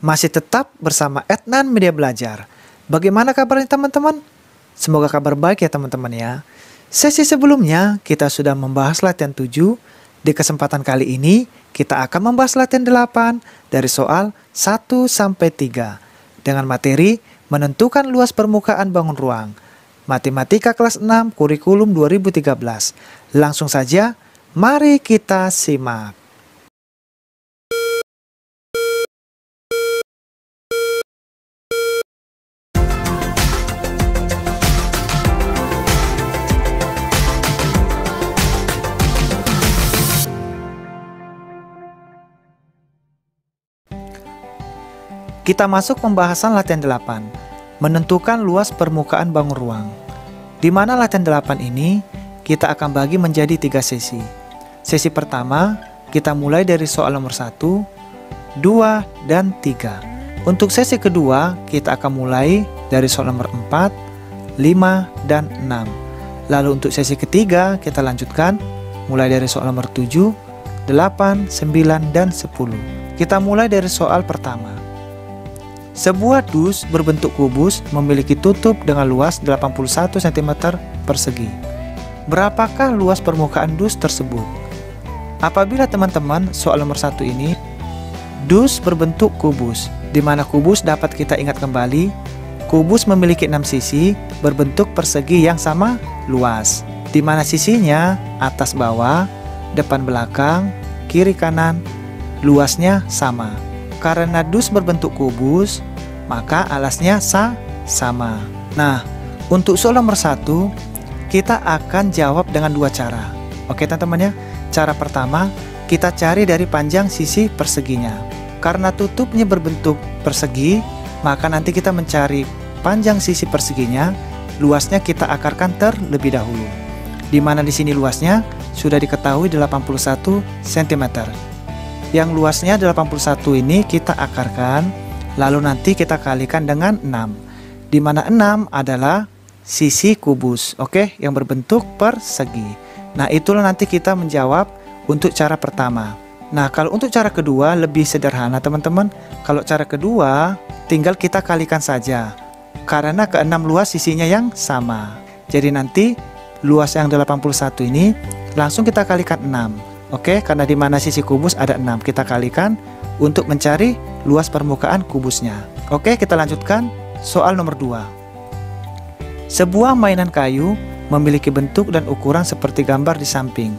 Masih tetap bersama Etnan Media Belajar. Bagaimana kabarnya teman-teman? Semoga kabar baik ya teman-teman ya. Sesi sebelumnya kita sudah membahas latihan 7. Di kesempatan kali ini kita akan membahas latihan 8 dari soal 1 sampai 3 dengan materi menentukan luas permukaan bangun ruang. Matematika kelas 6 kurikulum 2013. Langsung saja, mari kita simak. Kita masuk pembahasan latihan 8, menentukan luas permukaan bangun ruang. Di mana latihan 8 ini, kita akan bagi menjadi 3 sesi. Sesi pertama, kita mulai dari soal nomor 1, 2, dan 3. Untuk sesi kedua, kita akan mulai dari soal nomor 4, 5, dan 6. Lalu untuk sesi ketiga, kita lanjutkan mulai dari soal nomor 7, 8, 9, dan 10. Kita mulai dari soal pertama. Sebuah dus berbentuk kubus memiliki tutup dengan luas 81 cm persegi. Berapakah luas permukaan dus tersebut? Apabila teman-teman soal nomor 1 ini, dus berbentuk kubus, di mana kubus dapat kita ingat kembali, kubus memiliki 6 sisi berbentuk persegi yang sama luas, di mana sisinya atas bawah, depan belakang, kiri kanan, luasnya sama. Karena dus berbentuk kubus, maka alasnya sama. Nah, untuk soal nomor 1, kita akan jawab dengan 2 cara. Oke teman-teman ya. Cara pertama, kita cari dari panjang sisi perseginya. Karena tutupnya berbentuk persegi, maka nanti kita mencari panjang sisi perseginya, luasnya kita akarkan terlebih dahulu. Di mana di sini luasnya sudah diketahui 81 cm. Yang luasnya 81 ini kita akarkan, lalu nanti kita kalikan dengan 6. Di mana 6 adalah sisi kubus, oke, yang berbentuk persegi. Nah, itulah nanti kita menjawab untuk cara pertama. Nah, kalau untuk cara kedua lebih sederhana teman-teman. Kalau cara kedua tinggal kita kalikan saja. Karena ke-6 luas sisinya yang sama. Jadi nanti luas yang 81 ini langsung kita kalikan 6. Oke, karena di mana sisi kubus ada 6, kita kalikan untuk mencari luas permukaan kubusnya. Oke, kita lanjutkan soal nomor 2. Sebuah mainan kayu memiliki bentuk dan ukuran seperti gambar di samping.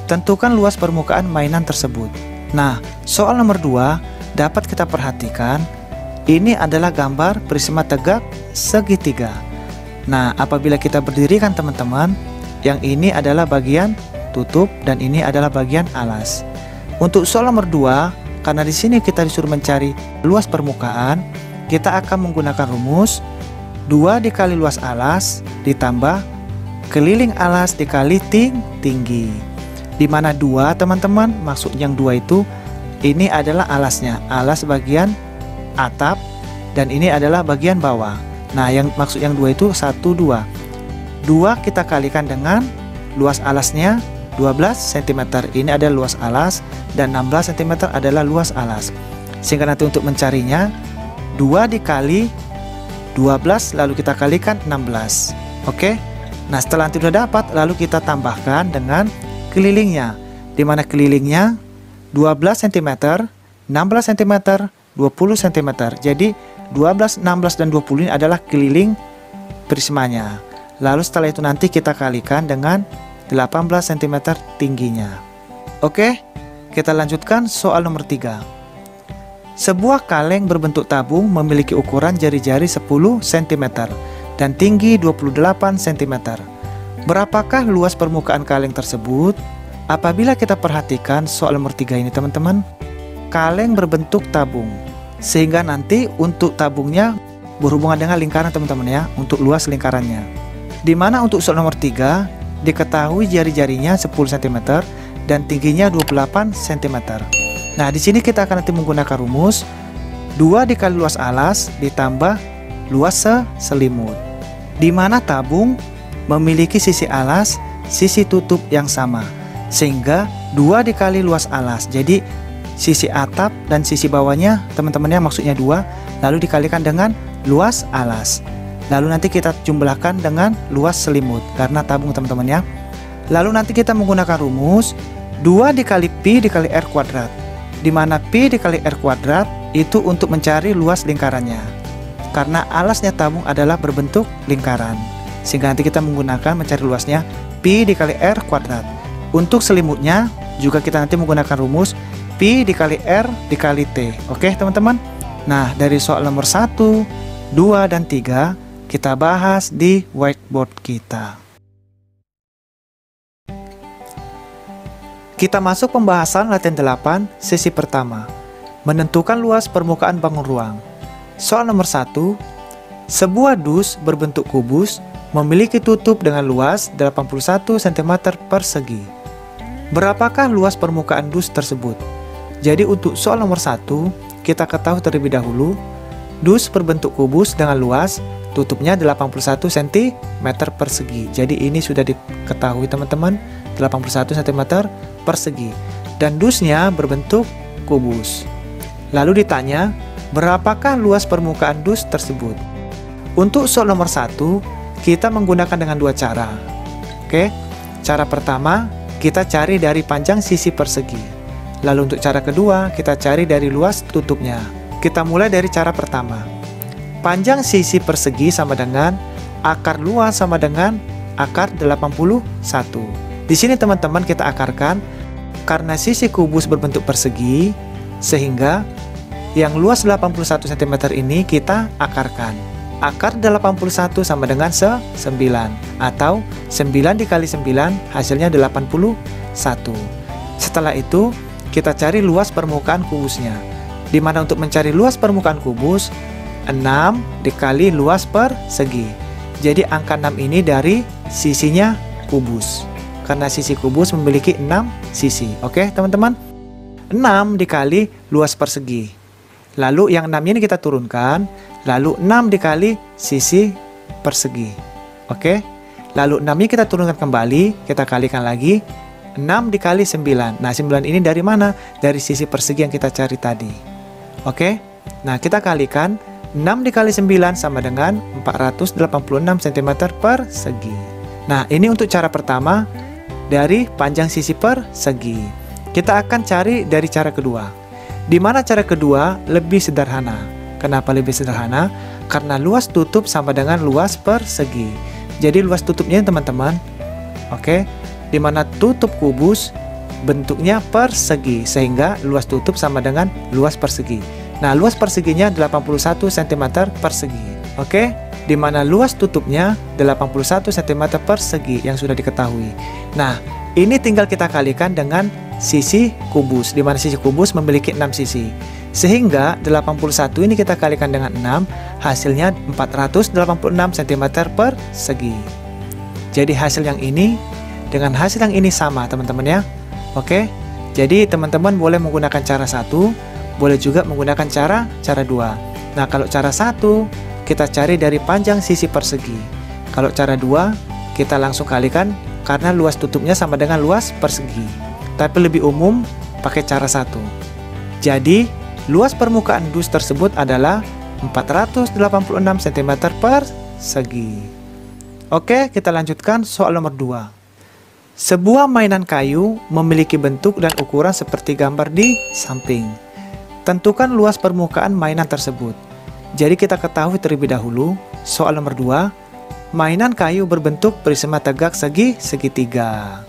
Tentukan luas permukaan mainan tersebut. Nah, soal nomor 2 dapat kita perhatikan, ini adalah gambar prisma tegak segitiga. Nah, apabila kita berdirikan teman-teman, yang ini adalah bagian tutup dan ini adalah bagian alas. Untuk soal nomor 2, karena di sini kita disuruh mencari luas permukaan, kita akan menggunakan rumus 2 dikali luas alas ditambah keliling alas dikali tinggi. Di mana 2 teman-teman, maksud yang 2 itu ini adalah alasnya, alas bagian atap, dan ini adalah bagian bawah. Nah, yang maksud yang 2 itu 1, 2. 2 kita kalikan dengan luas alasnya 12 cm, ini adalah luas alas, dan 16 cm adalah luas alas. Sehingga nanti untuk mencarinya 2 dikali 12 lalu kita kalikan 16. Oke. Nah, setelah nanti sudah dapat, lalu kita tambahkan dengan kelilingnya. Di mana kelilingnya 12 cm, 16 cm, 20 cm. Jadi 12, 16 dan 20 ini adalah keliling prismanya. Lalu setelah itu nanti kita kalikan dengan 18 cm tingginya. Oke, kita lanjutkan soal nomor 3. Sebuah kaleng berbentuk tabung memiliki ukuran jari-jari 10 cm dan tinggi 28 cm. Berapakah luas permukaan kaleng tersebut? Apabila kita perhatikan soal nomor 3 ini teman-teman, kaleng berbentuk tabung, sehingga nanti untuk tabungnya berhubungan dengan lingkaran teman-teman ya, untuk luas lingkarannya. Di mana untuk soal nomor 3 diketahui jari-jarinya 10 cm dan tingginya 28 cm. Nah, di sini kita akan nanti menggunakan rumus 2 dikali luas alas ditambah luas selimut. Di mana tabung memiliki sisi alas, sisi tutup yang sama. Sehingga 2 dikali luas alas. Jadi sisi atap dan sisi bawahnya teman-teman ya, maksudnya 2, lalu dikalikan dengan luas alas. Lalu nanti kita jumlahkan dengan luas selimut karena tabung teman-teman ya. Lalu nanti kita menggunakan rumus 2 dikali pi dikali r kuadrat, di mana pi dikali r kuadrat itu untuk mencari luas lingkarannya, karena alasnya tabung adalah berbentuk lingkaran, sehingga nanti kita menggunakan mencari luasnya pi dikali r kuadrat. Untuk selimutnya juga kita nanti menggunakan rumus pi dikali r dikali t. Oke teman-teman. Nah, dari soal nomor 1, 2, dan 3 kita bahas di whiteboard kita. Kita masuk pembahasan latihan 8 sesi pertama, menentukan luas permukaan bangun ruang. Soal nomor 1, sebuah dus berbentuk kubus memiliki tutup dengan luas 81 cm persegi. Berapakah luas permukaan dus tersebut? Jadi untuk soal nomor 1, kita ketahui terlebih dahulu, dus berbentuk kubus dengan luas tutupnya 81 cm persegi. Jadi ini sudah diketahui teman-teman, 81 cm persegi. Dan dusnya berbentuk kubus. Lalu ditanya, berapakah luas permukaan dus tersebut? Untuk soal nomor 1, kita menggunakan dengan 2 cara. Oke, cara pertama, kita cari dari panjang sisi persegi. Lalu untuk cara kedua, kita cari dari luas tutupnya. Kita mulai dari cara pertama. Panjang sisi persegi sama dengan akar luas sama dengan akar 81. Di sini teman-teman kita akarkan, karena sisi kubus berbentuk persegi, sehingga yang luas 81 cm ini kita akarkan. Akar 81 sama dengan 9, atau 9 dikali 9 hasilnya 81. Setelah itu kita cari luas permukaan kubusnya, dimana untuk mencari luas permukaan kubus 6 dikali luas persegi. Jadi angka 6 ini dari sisinya kubus, karena sisi kubus memiliki 6 sisi. Oke teman-teman, 6 dikali luas persegi. Lalu yang 6 ini kita turunkan, lalu 6 dikali sisi persegi. Oke, lalu 6 ini kita turunkan kembali, kita kalikan lagi, 6 dikali 9. Nah 9 ini dari mana? Dari sisi persegi yang kita cari tadi. Oke, nah kita kalikan, 6 dikali 9 sama dengan 486 cm persegi. Nah ini untuk cara pertama dari panjang sisi persegi. Kita akan cari dari cara kedua, di mana cara kedua lebih sederhana. Kenapa lebih sederhana? Karena luas tutup sama dengan luas persegi. Jadi luas tutupnya teman-teman, oke, di mana tutup kubus bentuknya persegi, sehingga luas tutup sama dengan luas persegi. Nah luas perseginya 81 cm persegi. Oke, di mana luas tutupnya 81 cm persegi yang sudah diketahui. Nah ini tinggal kita kalikan dengan sisi kubus, di mana sisi kubus memiliki 6 sisi, sehingga 81 ini kita kalikan dengan 6, hasilnya 486 cm persegi. Jadi hasil yang ini dengan hasil yang ini sama teman-teman ya. Oke, jadi teman-teman boleh menggunakan cara 1, boleh juga menggunakan cara 2. Nah kalau cara 1 kita cari dari panjang sisi persegi, kalau cara 2 kita langsung kalikan karena luas tutupnya sama dengan luas persegi. Tapi lebih umum pakai cara 1. Jadi luas permukaan dus tersebut adalah 486 cm persegi. Oke, kita lanjutkan soal nomor 2. Sebuah mainan kayu memiliki bentuk dan ukuran seperti gambar di samping. Tentukan luas permukaan mainan tersebut. Jadi kita ketahui terlebih dahulu soal nomor 2, mainan kayu berbentuk prisma tegak segi segitiga.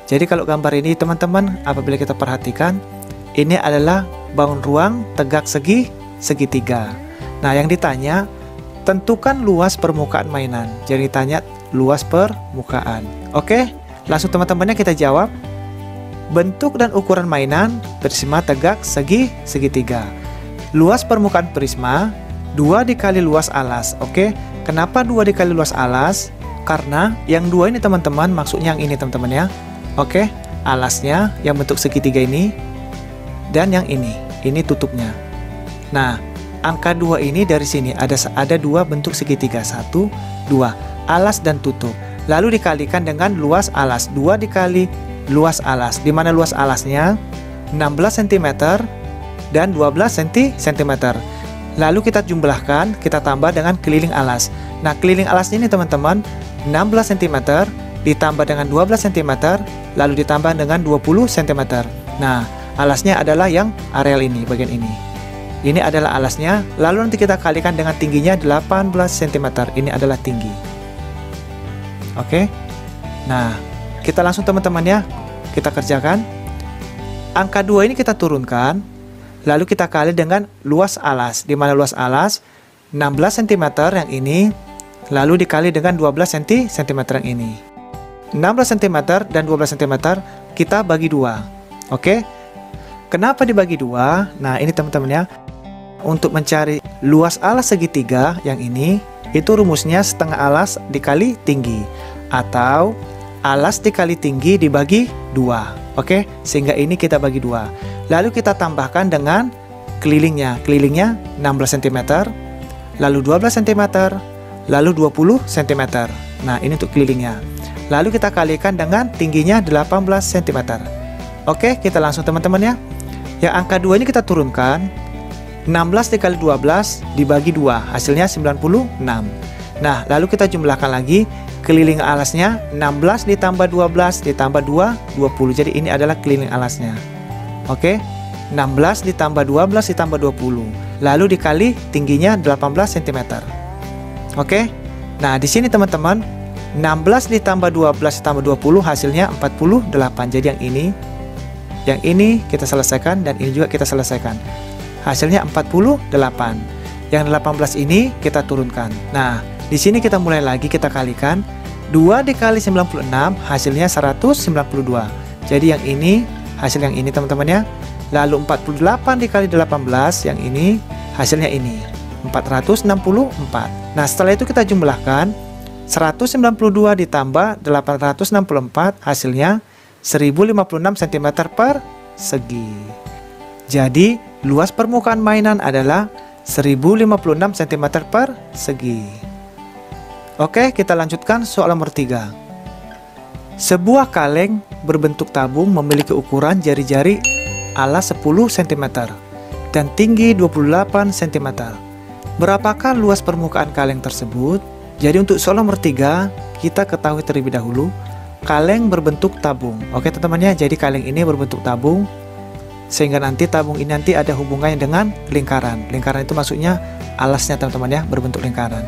Jadi kalau gambar ini teman-teman, apabila kita perhatikan, ini adalah bangun ruang tegak segitiga. Nah yang ditanya, tentukan luas permukaan mainan. Jadi ditanya luas permukaan. Oke, langsung teman-temannya kita jawab. Bentuk dan ukuran mainan prisma tegak segitiga. Luas permukaan prisma 2 dikali luas alas. Oke, kenapa 2 dikali luas alas? Karena yang 2 ini teman-teman, maksudnya yang ini teman-teman ya. Oke, alasnya yang bentuk segitiga ini, dan yang ini tutupnya. Nah, angka 2 ini dari sini ada 2 bentuk segitiga, 1, 2, alas dan tutup. Lalu dikalikan dengan luas alas, 2 dikali luas alas, di mana luas alasnya 16 cm, dan 12 cm. Lalu kita jumlahkan, kita tambah dengan keliling alas. Nah, keliling alasnya ini teman-teman 16 cm ditambah dengan 12 cm, lalu ditambah dengan 20 cm. Nah, alasnya adalah yang areal ini, bagian ini. Ini adalah alasnya, lalu nanti kita kalikan dengan tingginya 18 cm. Ini adalah tinggi. Oke. Nah, kita langsung teman-teman ya, kita kerjakan. Angka 2 ini kita turunkan, lalu kita kali dengan luas alas. Di mana luas alas 16 cm yang ini, lalu dikali dengan 12 cm yang ini. 16 cm dan 12 cm kita bagi 2. Oke. Kenapa dibagi 2? Nah, ini teman-teman ya. Untuk mencari luas alas segitiga yang ini, itu rumusnya setengah alas dikali tinggi, atau alas dikali tinggi dibagi 2. Oke, sehingga ini kita bagi 2. Lalu kita tambahkan dengan kelilingnya. Kelilingnya 16 cm, lalu 12 cm, lalu 20 cm. Nah, ini untuk kelilingnya. Lalu kita kalikan dengan tingginya 18 cm. Oke, kita langsung teman-teman ya. Yang angka 2 ini kita turunkan. 16 dikali 12 dibagi 2, hasilnya 96. Nah, lalu kita jumlahkan lagi. Keliling alasnya 16 ditambah 12 ditambah 2, 20. Jadi ini adalah keliling alasnya. Oke, 16 ditambah 12 ditambah 20. Lalu dikali tingginya 18 cm. Oke. Nah, di sini teman-teman 16 ditambah 12 ditambah 20 hasilnya 48. Jadi yang ini kita selesaikan dan ini juga kita selesaikan. Hasilnya 48. Yang 18 ini kita turunkan. Nah, di sini kita mulai lagi, kita kalikan. 2 dikali 96 hasilnya 192. Jadi yang ini hasil yang ini teman-teman ya. Lalu 48 dikali 18 yang ini hasilnya ini 464. Nah, setelah itu kita jumlahkan. 192 ditambah 864 hasilnya 1056 cm persegi. Jadi luas permukaan mainan adalah 1056 cm persegi. Oke, kita lanjutkan soal nomor 3. Sebuah kaleng berbentuk tabung memiliki ukuran jari-jari alas 10 cm dan tinggi 28 cm. Berapakah luas permukaan kaleng tersebut? Jadi untuk soal nomor 3, kita ketahui terlebih dahulu kaleng berbentuk tabung. Oke teman-teman ya, jadi kaleng ini berbentuk tabung, sehingga nanti tabung ini nanti ada hubungannya dengan lingkaran. Lingkaran itu maksudnya alasnya teman-teman ya, berbentuk lingkaran.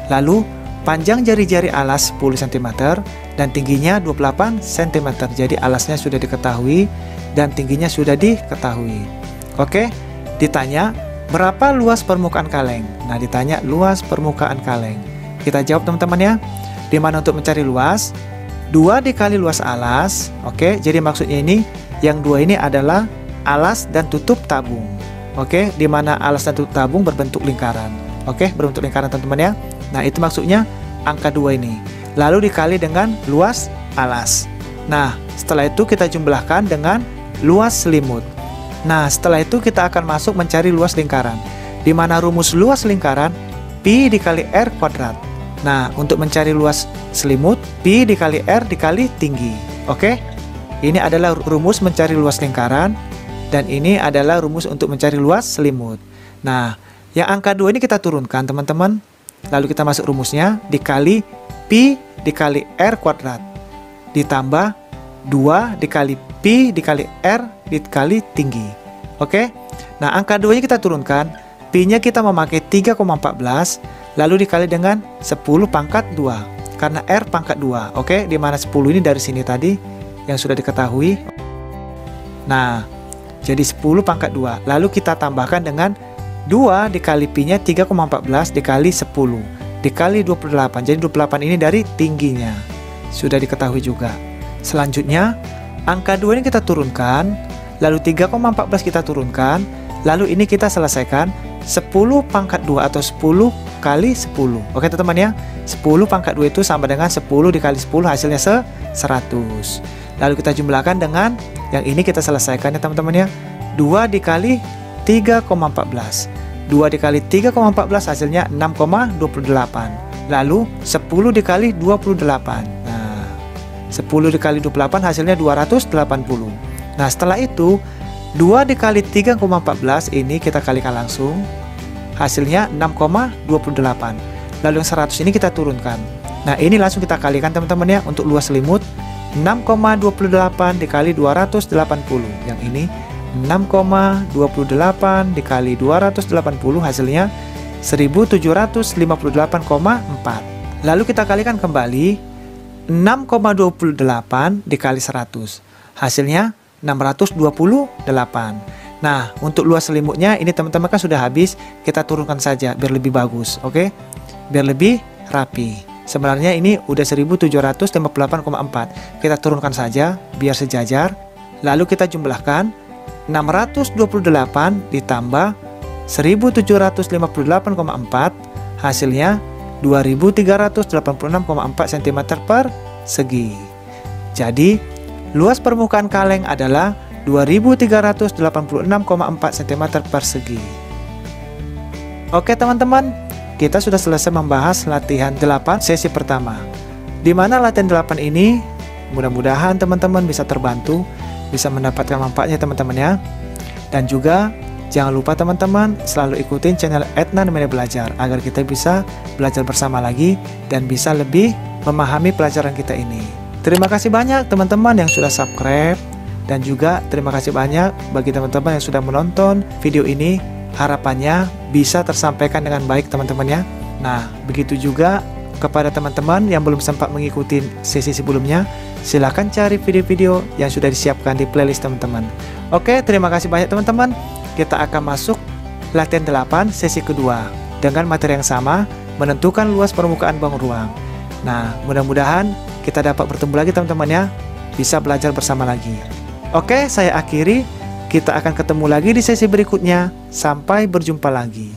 Lalu panjang jari-jari alas 10 cm dan tingginya 28 cm. Jadi alasnya sudah diketahui dan tingginya sudah diketahui. Oke, ditanya berapa luas permukaan kaleng? Nah, ditanya luas permukaan kaleng. Kita jawab teman-teman ya. Dimana untuk mencari luas 2 dikali luas alas. Oke, jadi maksudnya ini yang 2 ini adalah alas dan tutup tabung. Oke, dimana alas dan tutup tabung berbentuk lingkaran. Oke, berbentuk lingkaran teman-teman ya. Nah, itu maksudnya angka 2 ini. Lalu dikali dengan luas alas. Nah, setelah itu kita jumlahkan dengan luas selimut. Nah, setelah itu kita akan masuk mencari luas lingkaran. Dimana rumus luas lingkaran pi dikali r kuadrat. Nah, untuk mencari luas selimut, pi dikali r dikali tinggi. Oke? Ini adalah rumus mencari luas lingkaran, dan ini adalah rumus untuk mencari luas selimut. Nah, yang angka 2 ini kita turunkan, teman-teman. Lalu kita masuk rumusnya, dikali pi dikali r kuadrat. Ditambah 2 dikali pi dikali r dikali tinggi. Oke? Nah, angka 2 nya kita turunkan. Pi-nya kita memakai 3,14. Lalu dikali dengan 10 pangkat 2 karena R pangkat 2. Oke, dimana 10 ini dari sini tadi yang sudah diketahui. Nah, jadi 10 pangkat 2. Lalu kita tambahkan dengan 2 dikali pi-nya 3,14 dikali 10 dikali 28. Jadi 28 ini dari tingginya. Sudah diketahui juga. Selanjutnya, angka 2 ini kita turunkan, lalu 3,14 kita turunkan, lalu ini kita selesaikan 10 pangkat 2 atau 10 kali 10. Oke teman-teman ya, 10 pangkat 2 itu sama dengan 10 dikali 10 hasilnya 100. Lalu kita jumlahkan dengan yang ini kita selesaikan ya teman-teman ya. 2 dikali 3,14. 2 dikali 3,14 hasilnya 6,28. Lalu 10 dikali 28. Nah, 10 dikali 28 hasilnya 280. Nah, setelah itu 2 dikali 3,14 ini kita kalikan langsung. Hasilnya 6,28. Lalu yang 100 ini kita turunkan. Nah, ini langsung kita kalikan teman-teman ya untuk luas selimut. 6,28 dikali 280. Yang ini 6,28 dikali 280 hasilnya 1758,4. Lalu kita kalikan kembali 6,28 dikali 100. Hasilnya 628. Nah, untuk luas selimutnya ini teman-teman kan sudah habis, kita turunkan saja biar lebih bagus, oke? Biar lebih rapi. Sebenarnya ini udah 1758,4. Kita turunkan saja biar sejajar. Lalu kita jumlahkan 628 ditambah 1758,4 hasilnya 2386,4 cm per segi. Jadi, luas permukaan kaleng adalah 2386,4 cm persegi. Oke teman-teman, kita sudah selesai membahas latihan 8 sesi pertama. Di mana latihan 8 ini mudah-mudahan teman-teman bisa terbantu, bisa mendapatkan manfaatnya teman-teman ya. Dan juga jangan lupa teman-teman selalu ikutin channel Edna Nemanja Belajar agar kita bisa belajar bersama lagi dan bisa lebih memahami pelajaran kita ini. Terima kasih banyak teman-teman yang sudah subscribe. Dan juga terima kasih banyak bagi teman-teman yang sudah menonton video ini. Harapannya bisa tersampaikan dengan baik teman-teman ya. Nah, begitu juga kepada teman-teman yang belum sempat mengikuti sesi sebelumnya, silahkan cari video-video yang sudah disiapkan di playlist teman-teman. Oke, terima kasih banyak teman-teman. Kita akan masuk latihan 8 sesi kedua dengan materi yang sama, menentukan luas permukaan bangun ruang. Nah, mudah-mudahan kita dapat bertemu lagi teman-teman ya, bisa belajar bersama lagi. Oke, saya akhiri. Kita akan ketemu lagi di sesi berikutnya. Sampai berjumpa lagi.